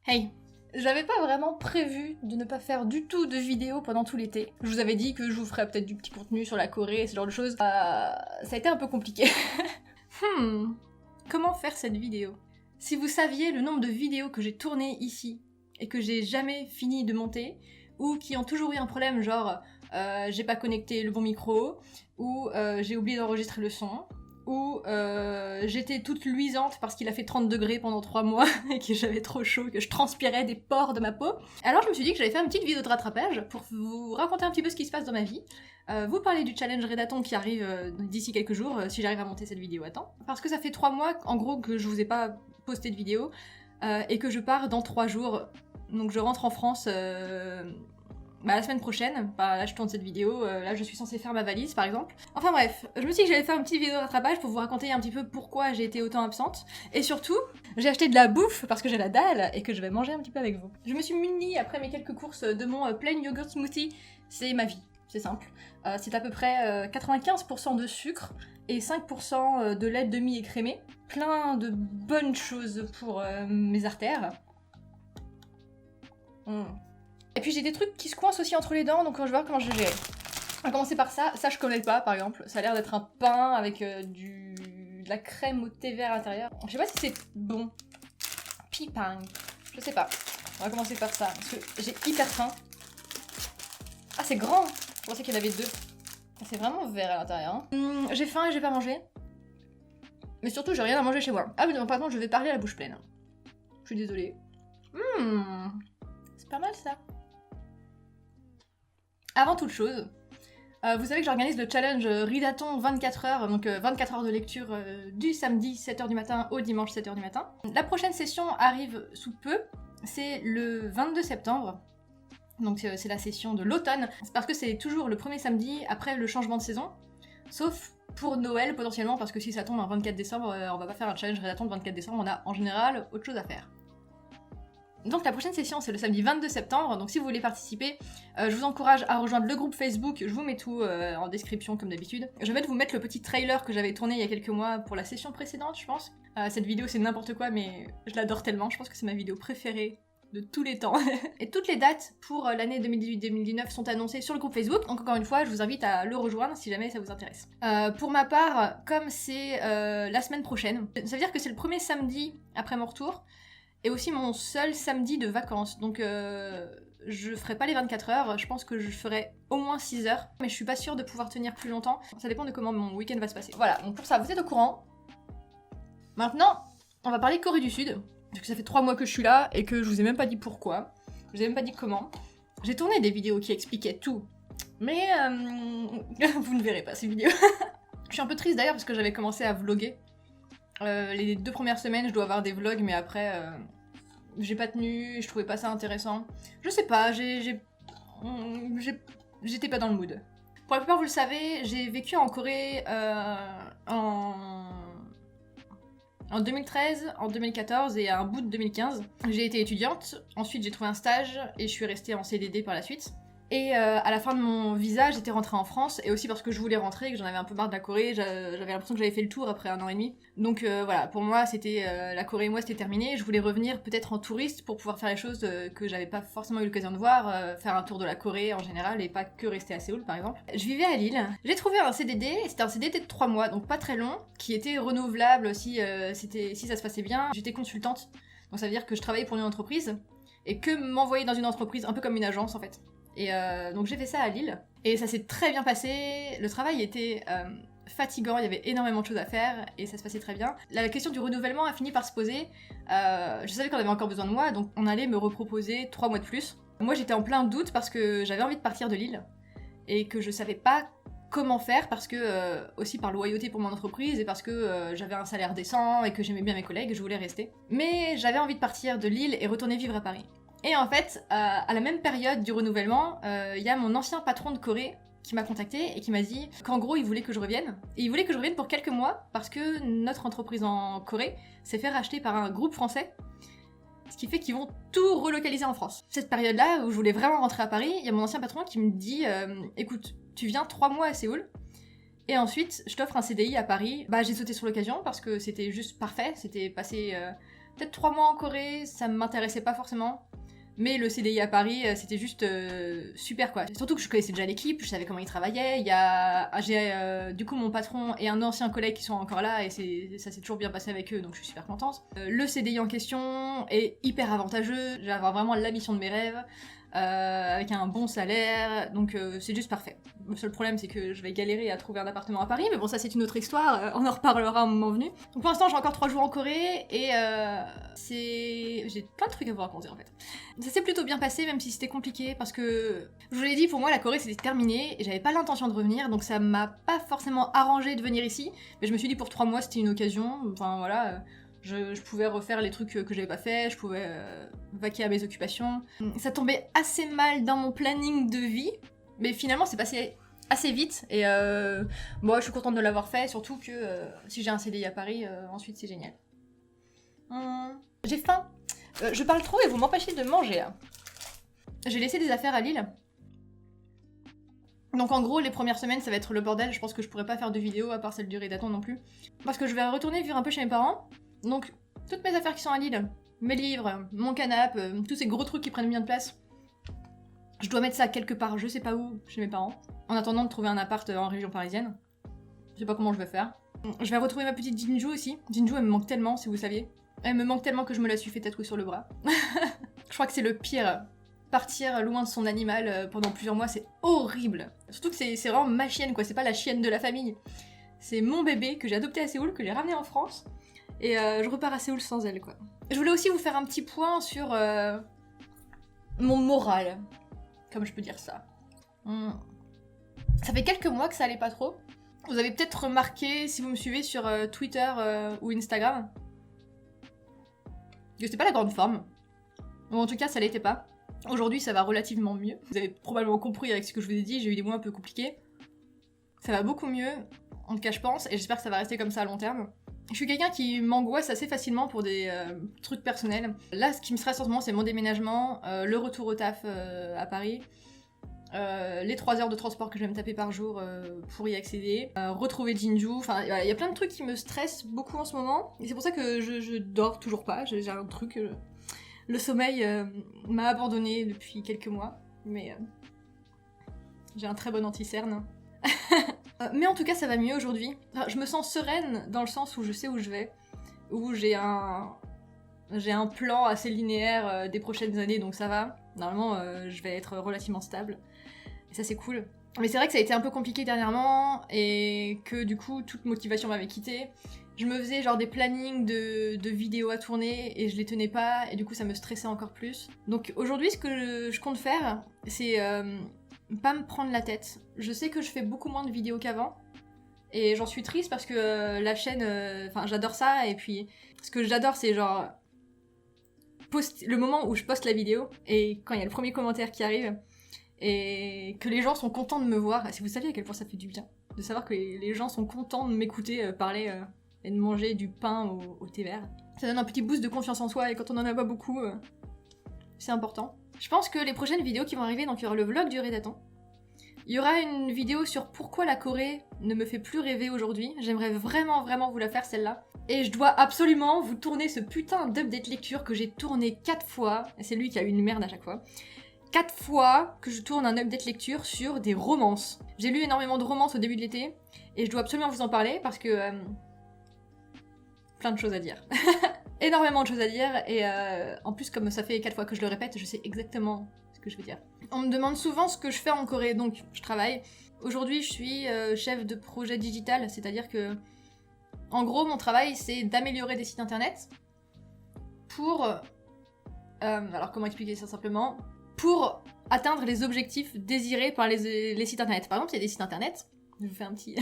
Hey, j'avais pas vraiment prévu de ne pas faire du tout de vidéos pendant tout l'été. Je vous avais dit que je vous ferais peut-être du petit contenu sur la Corée, ce genre de choses. Ça a été un peu compliqué. Comment faire cette vidéo? Si vous saviez le nombre de vidéos que j'ai tournées ici et que j'ai jamais fini de monter, ou qui ont toujours eu un problème genre j'ai pas connecté le bon micro, ou j'ai oublié d'enregistrer le son, où j'étais toute luisante parce qu'il a fait 30 degrés pendant 3 mois et que j'avais trop chaud, que je transpirais des pores de ma peau. Alors je me suis dit que j'allais faire une petite vidéo de rattrapage pour vous raconter un petit peu ce qui se passe dans ma vie, vous parler du challenge Redaton qui arrive d'ici quelques jours, si j'arrive à monter cette vidéo à temps. Parce que ça fait 3 mois en gros que je vous ai pas posté de vidéo et que je pars dans 3 jours. Donc je rentre en France la semaine prochaine, là je tourne cette vidéo, là je suis censée faire ma valise par exemple. Enfin bref, je me suis dit que j'allais faire une petite vidéo de rattrapage pour vous raconter un petit peu pourquoi j'ai été autant absente. Et surtout, j'ai acheté de la bouffe parce que j'ai la dalle et que je vais manger un petit peu avec vous. Je me suis munie après mes quelques courses de mon plain yogurt smoothie, c'est ma vie, c'est simple. C'est à peu près 95% de sucre et 5% de lait demi-écrémé. Plein de bonnes choses pour mes artères. Et puis j'ai des trucs qui se coincent aussi entre les dents, donc je vais voir comment je vais gérer. On va commencer par ça. Ça je connais pas par exemple. Ça a l'air d'être un pain avec de la crème au thé vert à l'intérieur. Je sais pas si c'est bon. Pipang. Je sais pas. On va commencer par ça parce que j'ai hyper faim. Ah c'est grand. Je pensais qu'il y en avait deux. C'est vraiment vert à l'intérieur. Hein. J'ai faim et j'ai pas mangé. Mais surtout j'ai rien à manger chez moi. Ah oui non par contre je vais parler à la bouche pleine. Je suis désolée. C'est pas mal ça. Avant toute chose, vous savez que j'organise le challenge Redaton 24 heures, donc 24 heures de lecture du samedi 7h du matin au dimanche 7h du matin. La prochaine session arrive sous peu, c'est le 22 septembre, donc c'est la session de l'automne. C'est parce que c'est toujours le premier samedi après le changement de saison, sauf pour Noël potentiellement, parce que si ça tombe un 24 décembre, on va pas faire un challenge Redaton le 24 décembre, on a en général autre chose à faire. Donc la prochaine session c'est le samedi 22 septembre, donc si vous voulez participer, je vous encourage à rejoindre le groupe Facebook, je vous mets tout en description comme d'habitude. Je vais vous mettre le petit trailer que j'avais tourné il y a quelques mois pour la session précédente je pense. Cette vidéo c'est n'importe quoi mais je l'adore tellement, je pense que c'est ma vidéo préférée de tous les temps. Et toutes les dates pour l'année 2018-2019 sont annoncées sur le groupe Facebook, donc encore une fois je vous invite à le rejoindre si jamais ça vous intéresse. Pour ma part, comme c'est la semaine prochaine, ça veut dire que c'est le premier samedi après mon retour, et aussi mon seul samedi de vacances, donc je ferai pas les 24 heures, je pense que je ferai au moins 6 heures, mais je suis pas sûre de pouvoir tenir plus longtemps, ça dépend de comment mon week-end va se passer. Voilà, donc pour ça, vous êtes au courant. Maintenant, on va parler Corée du Sud, parce que ça fait 3 mois que je suis là, et que je vous ai même pas dit pourquoi, je vous ai même pas dit comment. J'ai tourné des vidéos qui expliquaient tout, mais vous ne verrez pas ces vidéos. Je suis un peu triste d'ailleurs, parce que j'avais commencé à vlogger. Les 2 premières semaines, je dois avoir des vlogs, mais après, j'ai pas tenu, je trouvais pas ça intéressant. Je sais pas, j'étais pas dans le mood. Pour la plupart, vous le savez, j'ai vécu en Corée en 2013, en 2014 et à un bout de 2015. J'ai été étudiante, ensuite j'ai trouvé un stage et je suis restée en CDD par la suite. Et à la fin de mon visa, j'étais rentrée en France, et aussi parce que je voulais rentrer, et que j'en avais un peu marre de la Corée, j'avais l'impression que j'avais fait le tour après 1 an et demi. Donc voilà, pour moi, c'était la Corée et moi, c'était terminé. Je voulais revenir peut-être en touriste pour pouvoir faire les choses que j'avais pas forcément eu l'occasion de voir, faire un tour de la Corée en général, et pas que rester à Séoul par exemple. Je vivais à Lille, j'ai trouvé un CDD, c'était un CDD de 3 mois, donc pas très long, qui était renouvelable si ça se passait bien. J'étais consultante, donc ça veut dire que je travaillais pour une entreprise, et que m'envoyer dans une entreprise, un peu comme une agence en fait. Et donc j'ai fait ça à Lille, et ça s'est très bien passé, le travail était fatigant, il y avait énormément de choses à faire, et ça se passait très bien. La question du renouvellement a fini par se poser, je savais qu'on avait encore besoin de moi, donc on allait me reproposer 3 mois de plus. Moi j'étais en plein doute parce que j'avais envie de partir de Lille, et que je savais pas comment faire, parce que aussi par loyauté pour mon entreprise, et parce que j'avais un salaire décent, et que j'aimais bien mes collègues, je voulais rester. Mais j'avais envie de partir de Lille et retourner vivre à Paris. Et en fait, à la même période du renouvellement, il y a mon ancien patron de Corée qui m'a contacté et qui m'a dit qu'en gros il voulait que je revienne. Et il voulait que je revienne pour quelques mois parce que notre entreprise en Corée s'est fait racheter par un groupe français, ce qui fait qu'ils vont tout relocaliser en France. Cette période-là où je voulais vraiment rentrer à Paris, il y a mon ancien patron qui me dit écoute, tu viens 3 mois à Séoul, et ensuite je t'offre un CDI à Paris. Bah j'ai sauté sur l'occasion parce que c'était juste parfait, c'était passé Peut-être 3 mois en Corée, ça m'intéressait pas forcément. Mais le CDI à Paris, c'était juste super quoi. Surtout que je connaissais déjà l'équipe, je savais comment ils travaillaient. J'ai du coup mon patron et un ancien collègue qui sont encore là et ça s'est toujours bien passé avec eux, donc je suis super contente. Le CDI en question est hyper avantageux, j'ai vraiment la mission de mes rêves. Avec un bon salaire, donc c'est juste parfait. Le seul problème c'est que je vais galérer à trouver un appartement à Paris, mais bon ça c'est une autre histoire, on en reparlera à un moment venu. Donc pour l'instant j'ai encore 3 jours en Corée et j'ai plein de trucs à vous raconter en fait. Ça s'est plutôt bien passé même si c'était compliqué parce que, je vous l'ai dit, pour moi la Corée c'était terminé et j'avais pas l'intention de revenir, donc ça m'a pas forcément arrangé de venir ici, mais je me suis dit pour 3 mois c'était une occasion, enfin voilà... Je pouvais refaire les trucs que j'avais pas fait, je pouvais vaquer à mes occupations. Ça tombait assez mal dans mon planning de vie, mais finalement c'est passé assez vite, et bon, je suis contente de l'avoir fait, surtout que si j'ai un CDI à Paris, ensuite c'est génial. J'ai faim. Je parle trop et vous m'empêchez de manger là. J'ai laissé des affaires à Lille. Donc en gros, les premières semaines, ça va être le bordel, je pense que je pourrais pas faire de vidéo à part celle du Rédaton non plus. Parce que je vais retourner vivre un peu chez mes parents. Donc, toutes mes affaires qui sont à Lille, mes livres, mon canapé, tous ces gros trucs qui prennent bien de place, je dois mettre ça quelque part, je sais pas où, chez mes parents, en attendant de trouver un appart en région parisienne. Je sais pas comment je vais faire. Je vais retrouver ma petite Jinju aussi. Jinju, elle me manque tellement, si vous saviez. Elle me manque tellement que je me la suis fait tatouer sur le bras. Je crois que c'est le pire. Partir loin de son animal pendant plusieurs mois, c'est horrible. Surtout que c'est vraiment ma chienne, quoi, c'est pas la chienne de la famille. C'est mon bébé que j'ai adopté à Séoul, que j'ai ramené en France. Et je repars à Séoul sans elle, quoi. Je voulais aussi vous faire un petit point sur mon moral, comme je peux dire ça. Ça fait quelques mois que ça allait pas trop. Vous avez peut-être remarqué, si vous me suivez sur Twitter ou Instagram, que c'était pas la grande forme. Ou en tout cas, ça l'était pas. Aujourd'hui, ça va relativement mieux. Vous avez probablement compris avec ce que je vous ai dit, j'ai eu des mois un peu compliqués. Ça va beaucoup mieux, en tout cas je pense, et j'espère que ça va rester comme ça à long terme. Je suis quelqu'un qui m'angoisse assez facilement pour des trucs personnels. Là, ce qui me stresse en ce moment, c'est mon déménagement, le retour au taf à Paris, les 3 heures de transport que je vais me taper par jour pour y accéder, retrouver Jinju, enfin, il y a plein de trucs qui me stressent beaucoup en ce moment, et c'est pour ça que je dors toujours pas, j'ai un truc... le sommeil m'a abandonné depuis quelques mois, mais j'ai un très bon anti-cerne. Mais en tout cas, ça va mieux aujourd'hui. Enfin, je me sens sereine dans le sens où je sais où je vais, où j'ai un plan assez linéaire des prochaines années, donc ça va. Normalement, je vais être relativement stable. Et ça, c'est cool. Mais c'est vrai que ça a été un peu compliqué dernièrement, et que du coup, toute motivation m'avait quitté. Je me faisais genre des plannings de vidéos à tourner, et je les tenais pas, et du coup, ça me stressait encore plus. Donc aujourd'hui, ce que je compte faire, c'est... pas me prendre la tête. Je sais que je fais beaucoup moins de vidéos qu'avant, et j'en suis triste parce que la chaîne, enfin j'adore ça, et puis ce que j'adore c'est genre le moment où je poste la vidéo, et quand il y a le premier commentaire qui arrive, et que les gens sont contents de me voir. Si vous saviez à quel point ça fait du bien, de savoir que les gens sont contents de m'écouter parler et de manger du pain au thé vert. Ça donne un petit boost de confiance en soi, et quand on en a pas beaucoup, c'est important. Je pense que les prochaines vidéos qui vont arriver, donc il y aura le vlog du Rédaton. Il y aura une vidéo sur pourquoi la Corée ne me fait plus rêver aujourd'hui. J'aimerais vraiment vous la faire celle-là. Et je dois absolument vous tourner ce putain d'update lecture que j'ai tourné 4 fois. Et c'est lui qui a eu une merde à chaque fois. 4 fois que je tourne un update lecture sur des romances. J'ai lu énormément de romances au début de l'été. Et je dois absolument vous en parler parce que... plein de choses à dire. Énormément de choses à dire, et en plus comme ça fait 4 fois que je le répète, je sais exactement ce que je veux dire. On me demande souvent ce que je fais en Corée, donc je travaille. Aujourd'hui je suis chef de projet digital, c'est-à-dire que en gros mon travail c'est d'améliorer des sites internet pour... alors comment expliquer ça simplement? Pour atteindre les objectifs désirés par les sites internet. Par exemple il y a des sites internet, je vous fais un petit...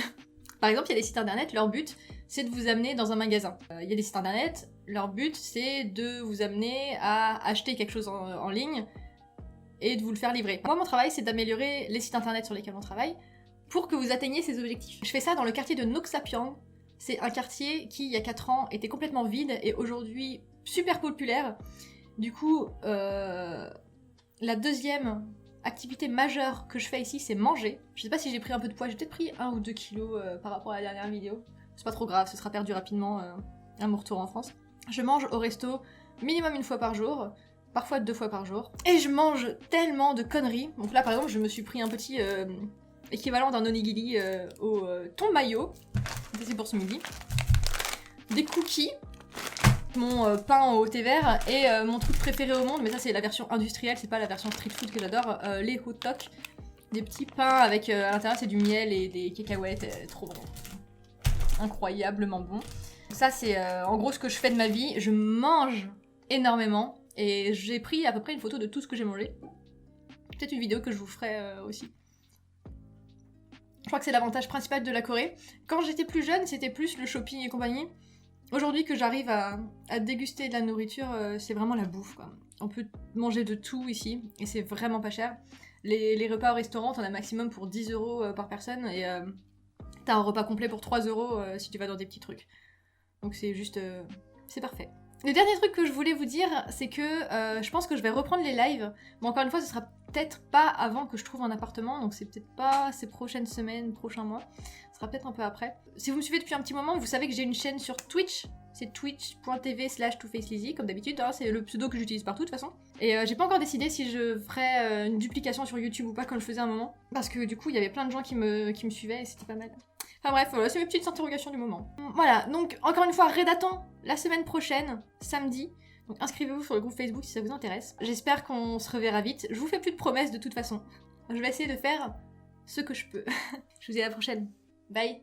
Par exemple, il y a des sites internet, leur but, c'est de vous amener dans un magasin. Il y a des sites internet, leur but, c'est de vous amener à acheter quelque chose en ligne et de vous le faire livrer. Moi, mon travail, c'est d'améliorer les sites internet sur lesquels on travaille pour que vous atteigniez ces objectifs. Je fais ça dans le quartier de Noksapyeong. C'est un quartier qui, il y a 4 ans, était complètement vide et aujourd'hui super populaire. Du coup, la deuxième activité majeure que je fais ici, c'est manger. Je sais pas si j'ai pris un peu de poids, j'ai peut-être pris 1 ou 2 kilos par rapport à la dernière vidéo. C'est pas trop grave, ce sera perdu rapidement à mon retour en France. Je mange au resto minimum 1 fois par jour, parfois 2 fois par jour. Et je mange tellement de conneries. Donc là par exemple je me suis pris un petit équivalent d'un onigiri au thon mayo. Ça c'est pour ce midi. Des cookies. Mon pain au thé vert et mon truc préféré au monde, mais ça c'est la version industrielle, c'est pas la version street food que j'adore, les hot dogs. Des petits pains avec à l'intérieur c'est du miel et des cacahuètes, trop bon. Incroyablement bon. Ça c'est en gros ce que je fais de ma vie, je mange énormément et j'ai pris à peu près une photo de tout ce que j'ai mangé. Peut-être une vidéo que je vous ferai aussi. Je crois que c'est l'avantage principal de la Corée. Quand j'étais plus jeune c'était plus le shopping et compagnie. Aujourd'hui que j'arrive à déguster de la nourriture, c'est vraiment la bouffe quoi. On peut manger de tout ici et c'est vraiment pas cher. Les repas au restaurant, t'en as maximum pour 10 € par personne et t'as un repas complet pour 3 € si tu vas dans des petits trucs. Donc c'est juste... c'est parfait. Le dernier truc que je voulais vous dire, c'est que je pense que je vais reprendre les lives. Mais encore une fois, ce sera peut-être pas avant que je trouve un appartement, donc c'est peut-être pas ces prochaines semaines, prochains mois. Ce sera peut-être un peu après. Si vous me suivez depuis un petit moment, vous savez que j'ai une chaîne sur Twitch. C'est twitch.tv/2facelizzy, comme d'habitude, hein, c'est le pseudo que j'utilise partout de toute façon. Et j'ai pas encore décidé si je ferais une duplication sur YouTube ou pas comme je faisais à un moment. Parce que du coup, il y avait plein de gens qui me suivaient et c'était pas mal. Enfin bref, voilà, c'est mes petites interrogations du moment. Voilà, donc encore une fois, Redaton, la semaine prochaine, samedi. Donc inscrivez-vous sur le groupe Facebook si ça vous intéresse. J'espère qu'on se reverra vite. Je vous fais plus de promesses de toute façon. Je vais essayer de faire ce que je peux. Je vous dis à la prochaine. Bye.